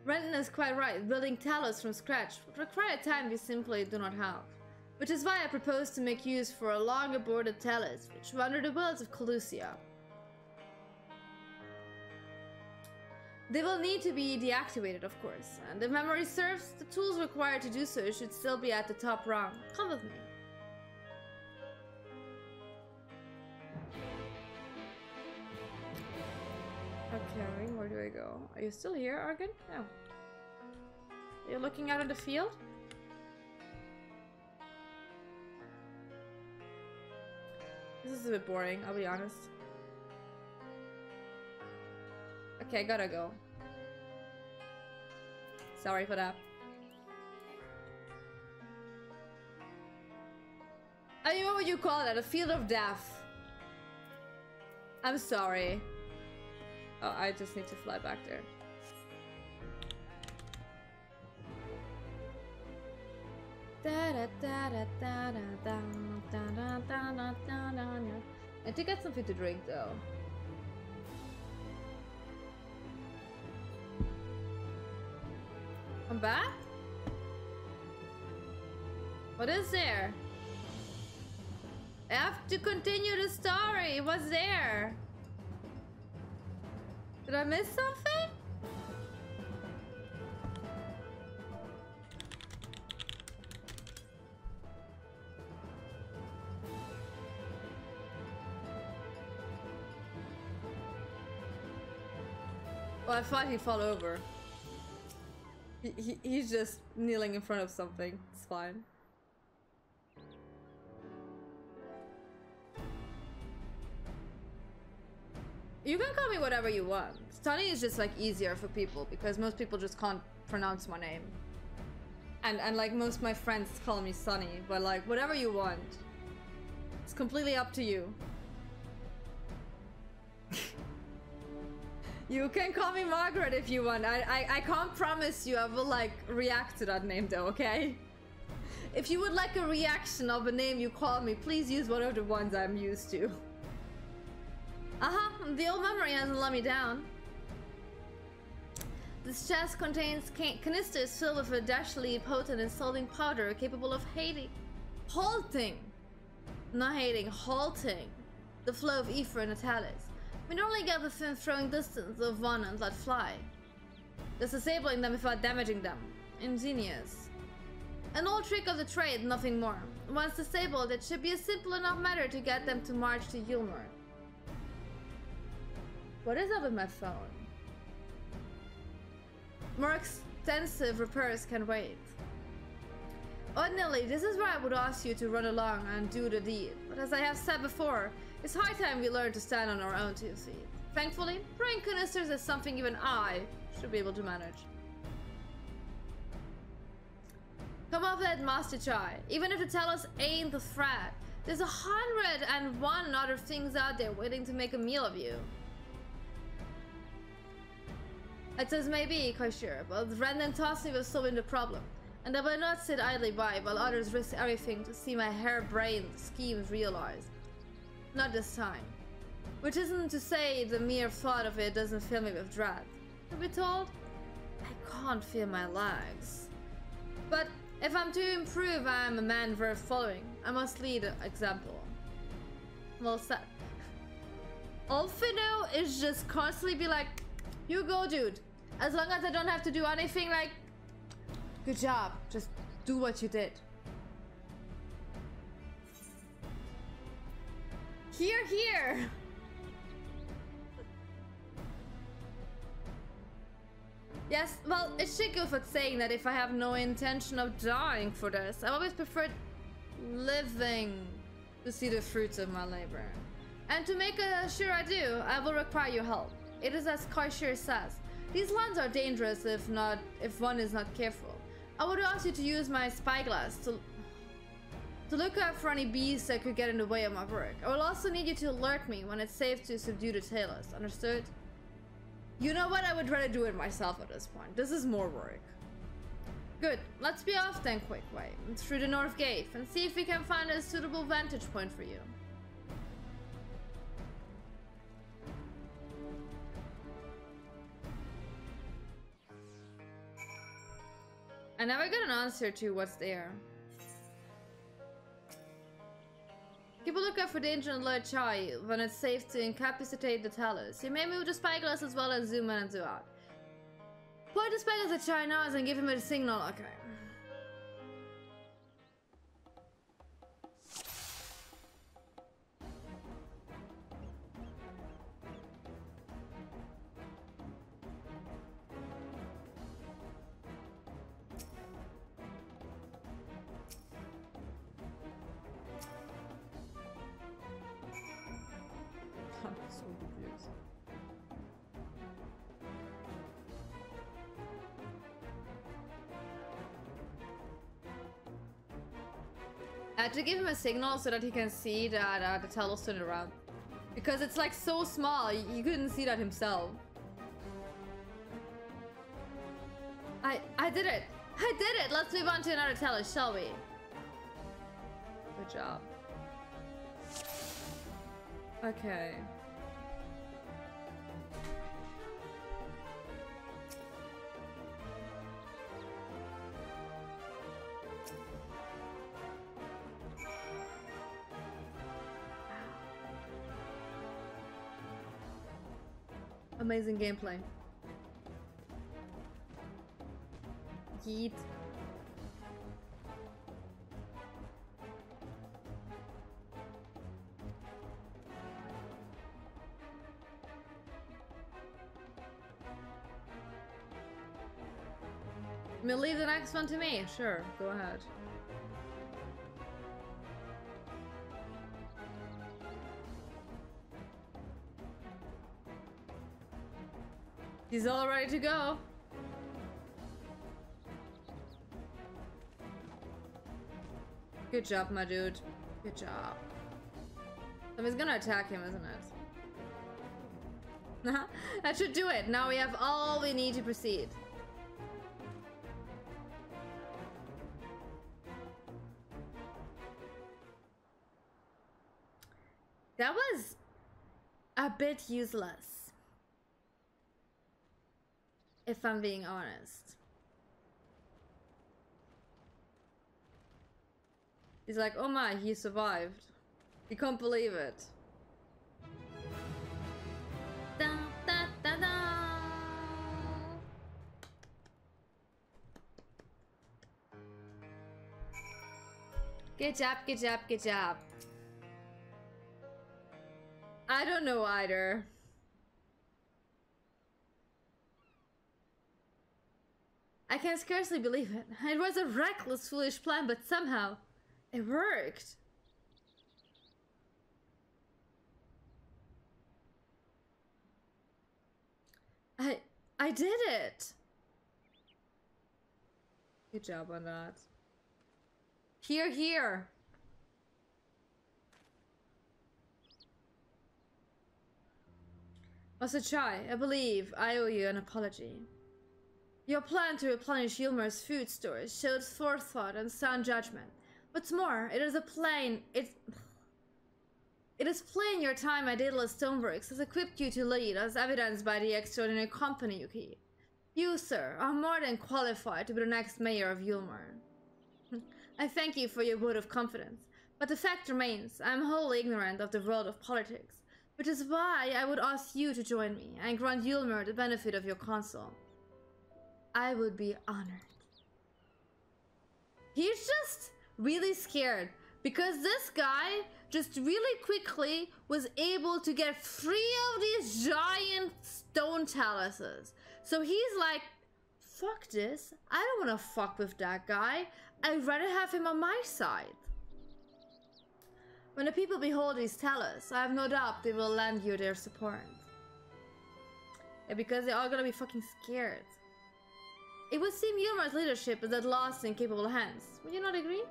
Renton is quite right. Building talos from scratch would require time we simply do not have. Which is why I propose to make use for a long-aborted talos, which wander the worlds of Calusia. They will need to be deactivated, of course, and if memory serves, the tools required to do so should still be at the top rung. Come with me. Okay, where do I go? Are you still here, Argon? No. You're looking out in the field? This is a bit boring, I'll be honest. Okay, gotta go. Sorry for that. I mean, what would you call that? A field of death. I'm sorry. Oh, I just need to fly back there. I did get something to drink though. I'm back? What is there? I have to continue the story. What's there? Did I miss something? Well, I thought he'd fall over. He's just kneeling in front of something. It's fine. You can call me whatever you want. Sunny is just like easier for people because most people just can't pronounce my name. And like most of my friends call me Sunny, but like whatever you want. It's completely up to you. You can call me Margaret if you want. I can't promise you I will like react to that name though, okay? If you would like a reaction of a name you call me, please use one of the ones I'm used to. The old memory hasn't let me down. This chest contains canisters filled with a dashly potent and salting powder capable of halting the flow of ether in a talis. We normally get within throwing distance of one and let fly, thus disabling them without damaging them. Ingenious. An old trick of the trade, nothing more. Once disabled, it should be a simple enough matter to get them to march to Yulmur. What is up with my phone? More extensive repairs can wait. Ordinarily, this is where I would ask you to run along and do the deed, but as I have said before, it's high time we learn to stand on our own 2 feet. Thankfully, throwing canisters is something even I should be able to manage. Come off that, Master Chai. Even if the talos ain't the threat, there's 101 other things out there waiting to make a meal of you. It says maybe, quite sure, but Rendon tasked me with solving the problem, and I will not sit idly by while others risk everything to see my harebrained schemes realized. Not this time. Which isn't to say the mere thought of it doesn't fill me with dread. To be told, I can't feel my legs. But if I'm to improve, I am a man worth following. I must lead an example. Well said. Alfino is just constantly be like, you go, dude. As long as I don't have to do anything, like, good job. Just do what you did. Here. Yes, well, it should go without saying that if I have no intention of dying for this, I always preferred living to see the fruits of my labor. And to make sure I do, I will require your help. It is as Kaishir says, these lands are dangerous if one is not careful. I would ask you to use my spyglass to look out for any beasts that could get in the way of my work. I will also need you to alert me when it's safe to subdue the tailors, understood? You know what, I would rather do it myself at this point. This is more work. Good, let's be off then, quick way, through the north gate, and see if we can find a suitable vantage point for you. I never got an answer to what's there. Keep a lookout for danger and alert Chai when it's safe to incapacitate the talus. You may move the spyglass as well and zoom in and zoom out. Point the spyglass at Chai now and give him a signal. Okay. I had to give him a signal so that he can see that the talus turned around. Because it's like so small, you couldn't see that himself. I did it! I did it! Let's move on to another talus, shall we? Good job. Okay. Amazing gameplay. Yeet. You may leave the next one to me. Sure, go ahead. He's all ready to go. Good job, my dude. Good job. Somebody's gonna attack him, isn't it? That should do it. Now we have all we need to proceed. That was a bit useless, if I'm being honest. He's like, oh my, he survived. You can't believe it. Da, da, da, da. Good job, good job, good job. I don't know either. I can scarcely believe it. It was a reckless, foolish plan, but somehow it worked. I did it. Good job on that. Here, here. Master Chai, I believe I owe you an apology. Your plan to replenish Ylmer's food stores showed forethought and sound judgment. What's more, it is plain your time at Daedalus Stoneworks has equipped you to lead, as evidenced by the extraordinary company you keep. You, sir, are more than qualified to be the next mayor of Ylmer. I thank you for your vote of confidence, but the fact remains I am wholly ignorant of the world of politics, which is why I would ask you to join me and grant Ylmer the benefit of your counsel. I would be honored. He's just really scared because this guy just really quickly was able to get 3 of these giant stone taluses. So he's like, fuck this. I don't want to fuck with that guy. I'd rather have him on my side. When the people behold these talus, I have no doubt they will lend you their support. Yeah, because they're all gonna be fucking scared. It would seem Ylmer's leadership is at last in capable hands. Would you not agree?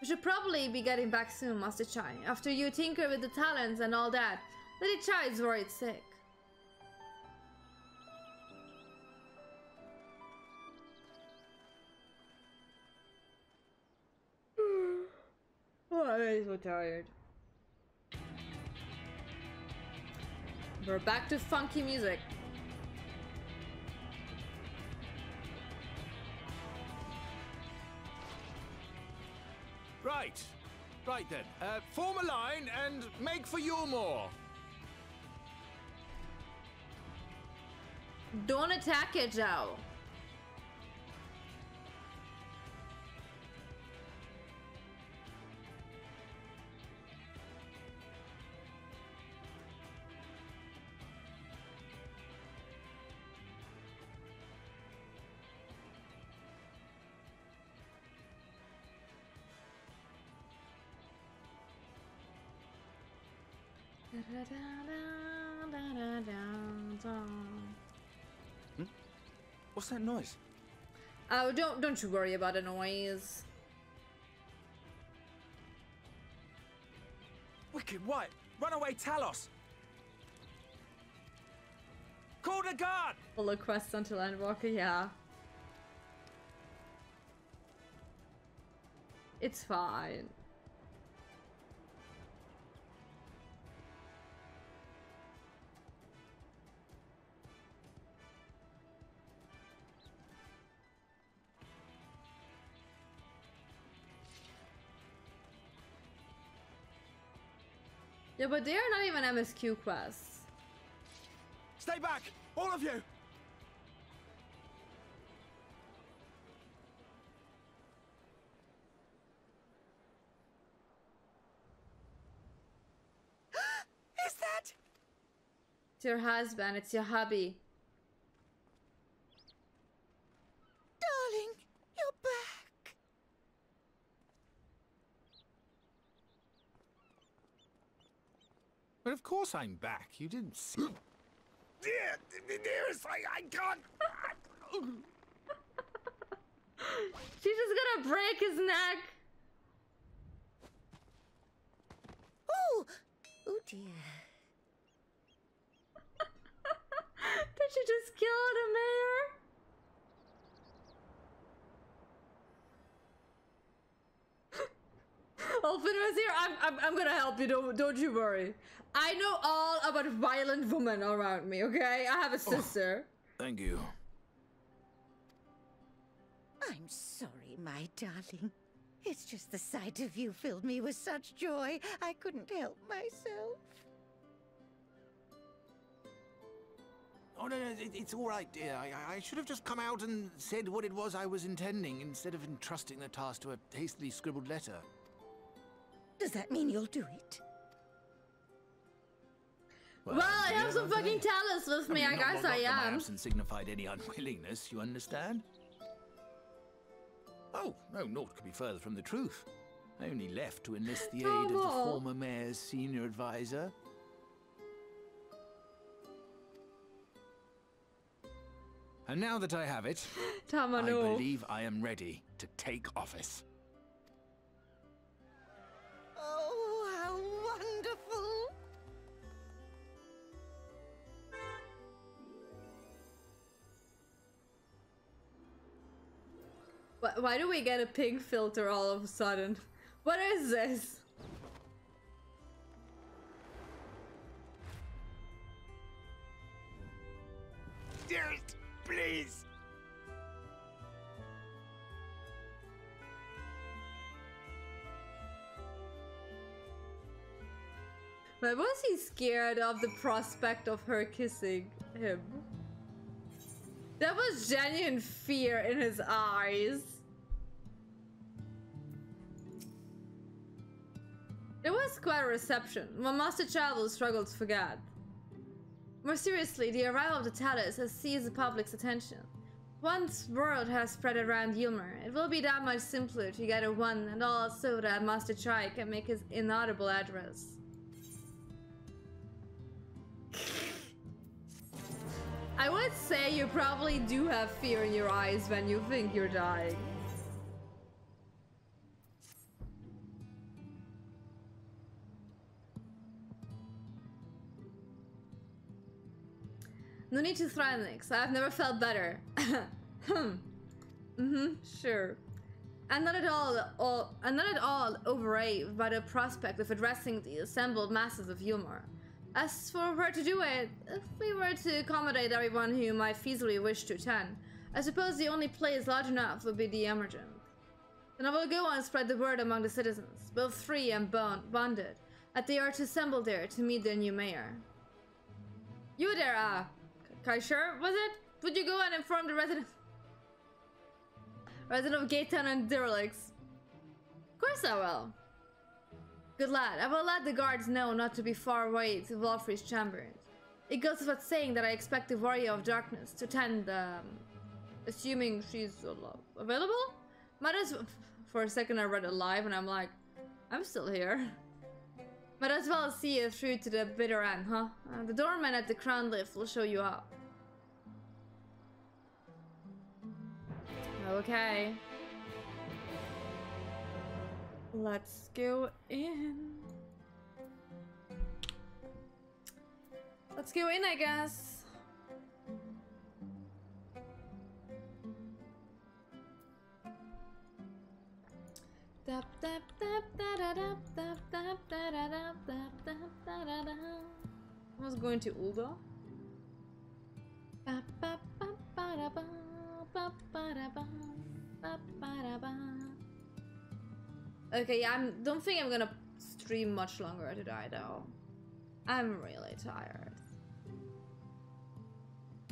We should probably be getting back soon, Master Chai. After you tinker with the talents and all that, Lady Chai is worried sick. Oh, I'm so tired. We're back to funky music. Right then, form a line and make for Yulmore. Don't attack it, Joe. What's that noise? Oh, don't you worry about the noise. Wicked White! Runaway Talos! Call the guard! Full of quests until Endwalker, yeah. It's fine. Yeah, but they are not even MSQ quests. Stay back! All of you! Is that? It's your husband, it's your hubby. Darling, you're back. But of course I'm back. You didn't see... Dearest, I can't... She's just gonna break his neck. Oh, oh dear. Did she just kill the mayor? Ulfin was here. I'm gonna help you. Don't you worry. I know all about violent women around me. Okay, I have a sister. Thank you. I'm sorry, my darling. It's just the sight of you filled me with such joy, I couldn't help myself. Oh, no, it's all right, dear. I should have just come out and said what it was I was intending, instead of entrusting the task to a hastily scribbled letter. Does that mean you'll do it? Well, I have some fucking talents with me. I guess I am. Absence signified any unwillingness, you understand? Oh, no, naught could be further from the truth. I only left to enlist the aid of the former mayor's senior advisor. And now that I have it, I believe I am ready to take office. Oh, how wonderful! Why do we get a pink filter all of a sudden? What is this? Dearest, please! But was he scared of the prospect of her kissing him? That was genuine fear in his eyes. It was quite a reception. When Master Child will struggle to forget. More seriously, the arrival of the Talus has seized the public's attention. Once word has spread around Yulmore, it will be that much simpler to gather one and all so that Master Chai can make his inaudible address. I would say you probably do have fear in your eyes when you think you're dying. No need to threaten Nix. I've never felt better. Sure. I'm not at all overawed by the prospect of addressing the assembled masses of Yulmore. As for her to do it, if we were to accommodate everyone who might feasibly wish to attend, I suppose the only place large enough would be the Emergent. Then I will go and spread the word among the citizens, both free and bonded, that they are to assemble there to meet their new mayor. You there, Kaisher, was it? Would you go and inform the resident of Gatetown and Caelynx? Of course I will. Good lad, I will let the guards know not to be far away to Valfrey's chambers. It goes without saying that I expect the warrior of darkness to attend, assuming she's available? Might as well, for a second I read it live and I'm like, I'm still here. Might as well see it through to the bitter end, huh? The doorman at the crown lift will show you up. Okay. Let's go in. Let's go in, I guess. I was going to Ulda. Okay, don't think I'm gonna stream much longer today though. I'm really tired.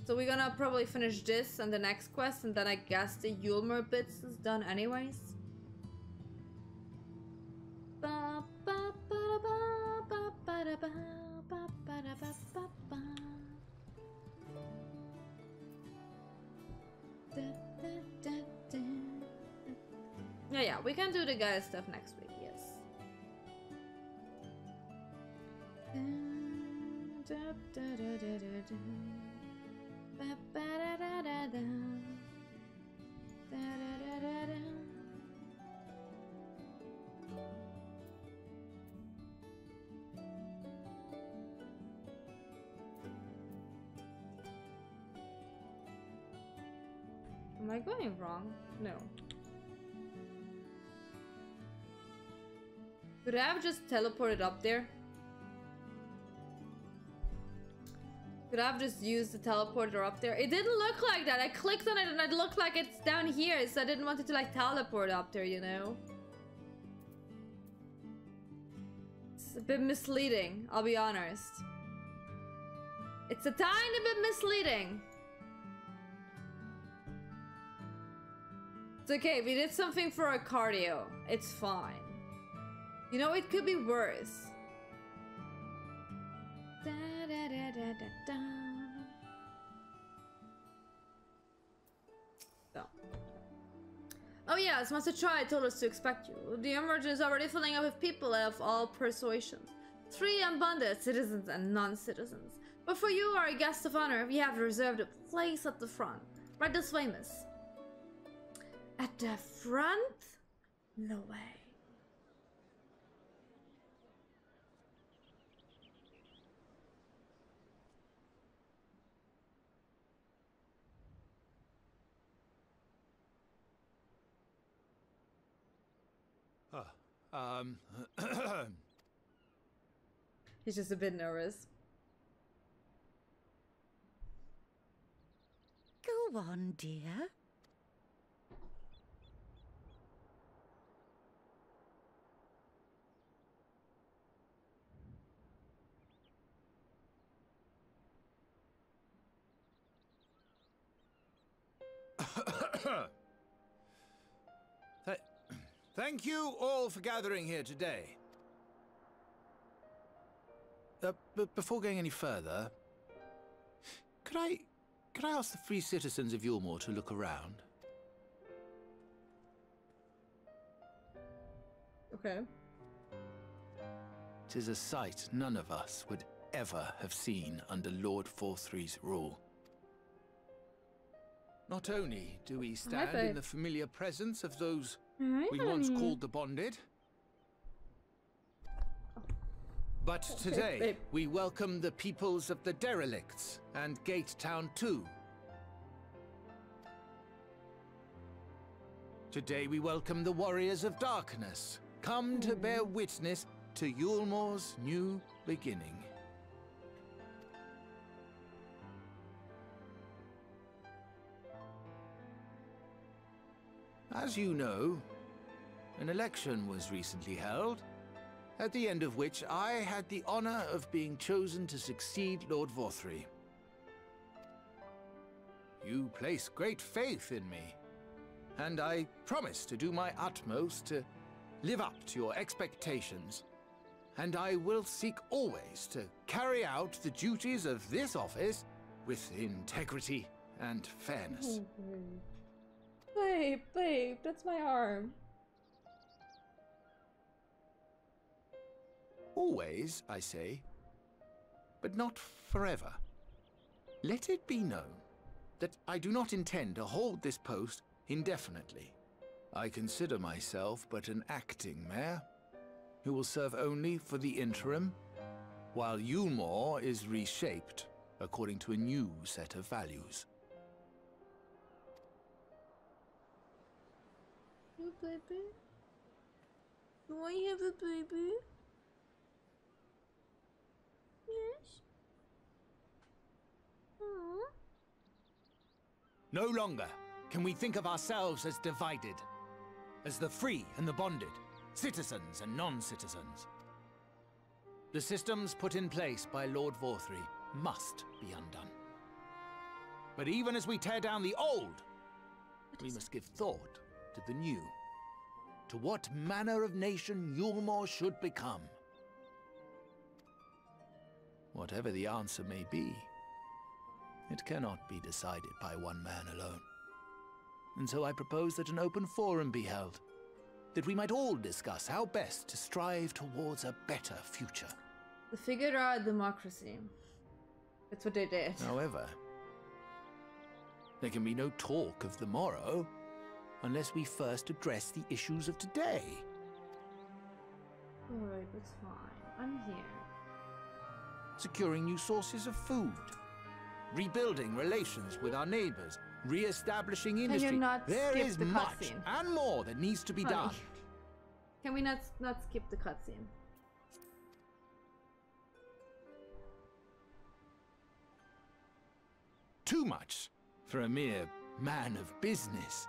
So we're gonna probably finish this and the next quest, and then I guess the Yulmer bits is done anyways. Yeah, we can do the guy stuff next week, yes. Am I going wrong? No. Could I have just teleported up there? Could I have just used the teleporter up there? It didn't look like that. I clicked on it and it looked like it's down here, so I didn't want it to like teleport up there, you know? It's a bit misleading, I'll be honest. It's a tiny bit misleading. It's okay, we did something for our cardio. It's fine. You know, it could be worse. Da, da, da, da, da, da. So. Oh yes, Master Chai told us to expect you. The emergence is already filling up with people of all persuasions. Free and bonded, citizens and non-citizens. But for you, our guest of honor, we have reserved a place at the front. Right this way, miss. At the front? No way. He's just a bit nervous. Go on, dear. Thank you all for gathering here today. But before going any further, could I ask the free citizens of Yulmore to look around? Okay. 'Tis a sight none of us would ever have seen under Lord Forthree's rule. Not only do we stand in the familiar presence of those we once called the Bonded, but today we welcome the peoples of the Derelicts and Gatetown too. Today we welcome the Warriors of Darkness, come to bear witness to Yulmore's new beginning. As you know, an election was recently held, at the end of which I had the honor of being chosen to succeed Lord Vorthry. You place great faith in me, and I promise to do my utmost to live up to your expectations, and I will seek always to carry out the duties of this office with integrity and fairness. Babe, that's my arm. Always, I say, but not forever. Let it be known that I do not intend to hold this post indefinitely. I consider myself but an acting mayor, who will serve only for the interim, while Yulmore is reshaped according to a new set of values. You baby? Do I have a baby? Yes. Aww. No longer can we think of ourselves as divided, as the free and the bonded, citizens and non-citizens. The systems put in place by Lord Vorthry must be undone. But even as we tear down the old, we must give thought to the new, to what manner of nation Yulmore should become. Whatever the answer may be, it cannot be decided by one man alone. And so I propose that an open forum be held, that we might all discuss how best to strive towards a better future. They figured out democracy. That's what they did. However, there can be no talk of the morrow unless we first address the issues of today. Alright, that's fine. I'm here. Securing new sources of food, rebuilding relations with our neighbors, re-establishing industry. Can you not there skip is the much cutscene? and more that needs to be Honey. done. Can we not skip the cutscene? Too much for a mere man of business.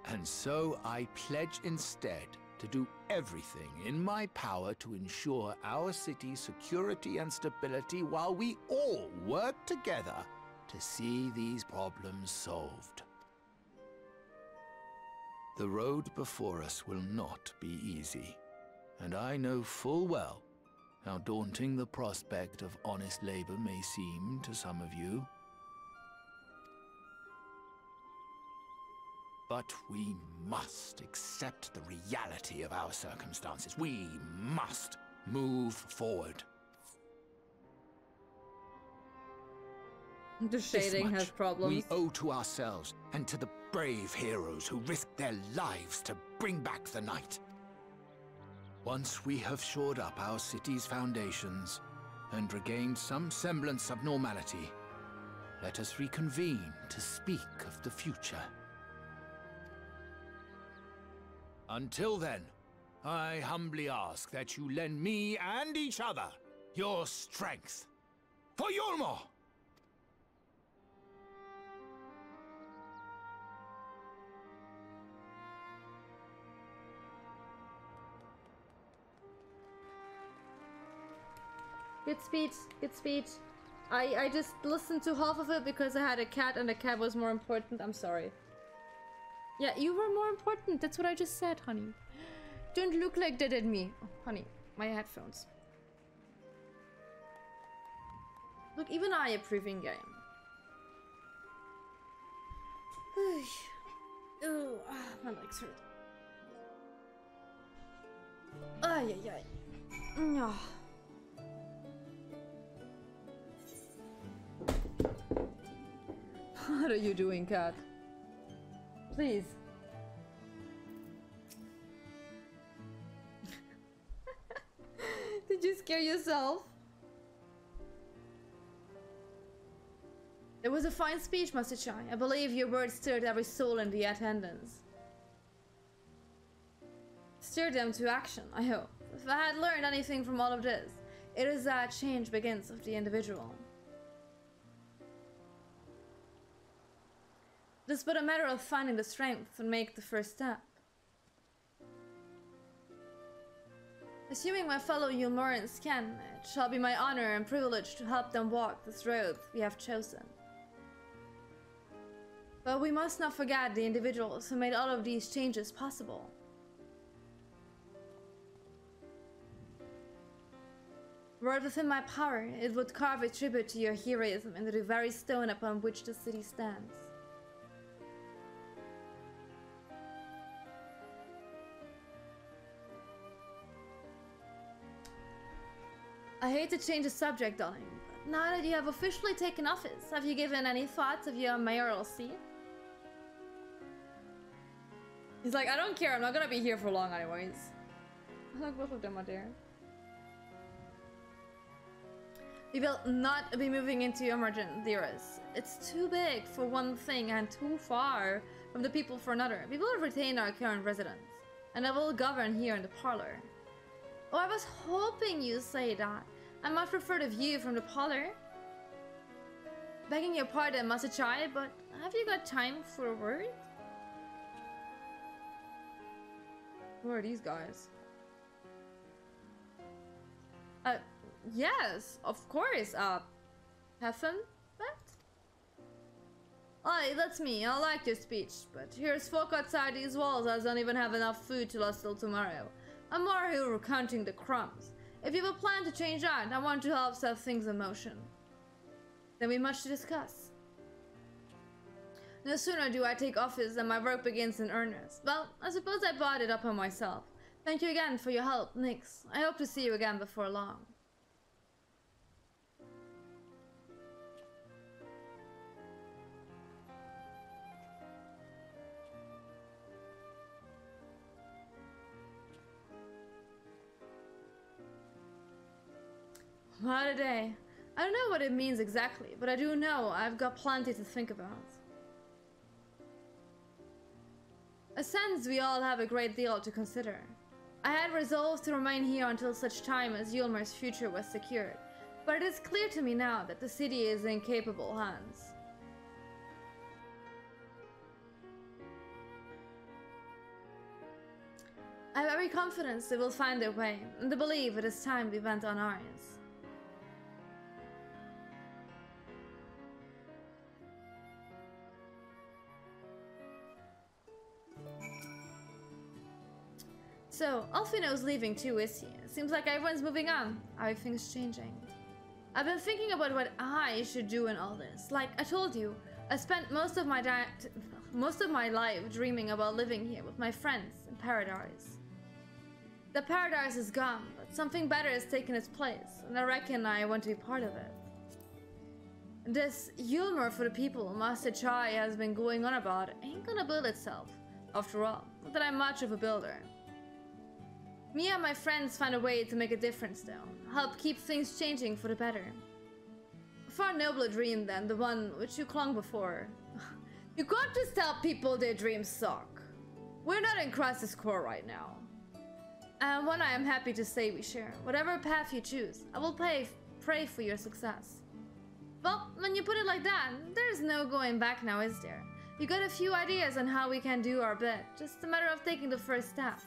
And so I pledge instead to do everything in my power to ensure our city's security and stability while we all work together to see these problems solved. The road before us will not be easy, and I know full well how daunting the prospect of honest labor may seem to some of you. But we must accept the reality of our circumstances. We must move forward. The shading has problems. We owe to ourselves and to the brave heroes who risked their lives to bring back the night. Once we have shored up our city's foundations and regained some semblance of normality, let us reconvene to speak of the future. Until then, I humbly ask that you lend me and each other your strength for Yulmore! Good speech, good speech. I just listened to half of it because I had a cat and the cat was more important. I'm sorry. Yeah, you were more important. That's what I just said, honey. Don't look like that at me. Oh, honey, my headphones. Look, even I approve in game. Oh, my legs hurt. Ay, ay, ay. What are you doing, cat? Please. Did you scare yourself? It was a fine speech, Master Chai. I believe your words stirred every soul in the attendance. Stir them to action, I hope. If I had learned anything from all of this, it is that change begins with the individual. It is but a matter of finding the strength to make the first step. Assuming my fellow Yulmurans can, it shall be my honor and privilege to help them walk this road we have chosen. But we must not forget the individuals who made all of these changes possible. Were it within my power, it would carve a tribute to your heroism into the very stone upon which the city stands. I hate to change the subject, darling, but now that you have officially taken office, have you given any thoughts of your mayoral seat? He's like, I don't care, I'm not gonna be here for long anyways. Look, both of them are there. We will not be moving into Emergent, dearest. It's too big for one thing and too far from the people for another. We will retain our current residence, and I will govern here in the parlor. Oh, I was hoping you'd say that. I much prefer the view from the parlor. Begging your pardon, Master Chai, but have you got time for a word? Who are these guys? Yes, of course. Heffen? What? Aye, that's me. I like your speech, but here's folk outside these walls that don't even have enough food to last till tomorrow. I'm more here counting the crumbs. If you have a plan to change that, I want to help set things in motion. Then we much to discuss. No sooner do I take office than my work begins in earnest. Well, I suppose I brought it upon myself. Thank you again for your help, Nyx. I hope to see you again before long. What a day. I don't know what it means exactly, but I do know I've got plenty to think about. A sense we all have a great deal to consider. I had resolved to remain here until such time as Yulmar's future was secured, but it is clear to me now that the city is in capable hands. I have every confidence they will find their way, and to believe it is time we went on ours. So, Alfino's leaving too, is he? Seems like everyone's moving on. Everything's changing. I've been thinking about what I should do in all this. Like I told you, I spent most of my life dreaming about living here with my friends in paradise. The paradise is gone, but something better has taken its place, and I reckon I want to be part of it. This humor for the people Master Chai has been going on about ain't gonna build itself. After all, not that I'm much of a builder. Me and my friends find a way to make a difference though, help keep things changing for the better. A far nobler dream than the one which you clung before. You can't just tell people their dreams suck. We're not in crisis core right now. And one I am happy to say we share. Whatever path you choose, I will pray for your success. Well, when you put it like that, there's no going back now, is there? You got a few ideas on how we can do our bit, just a matter of taking the first step.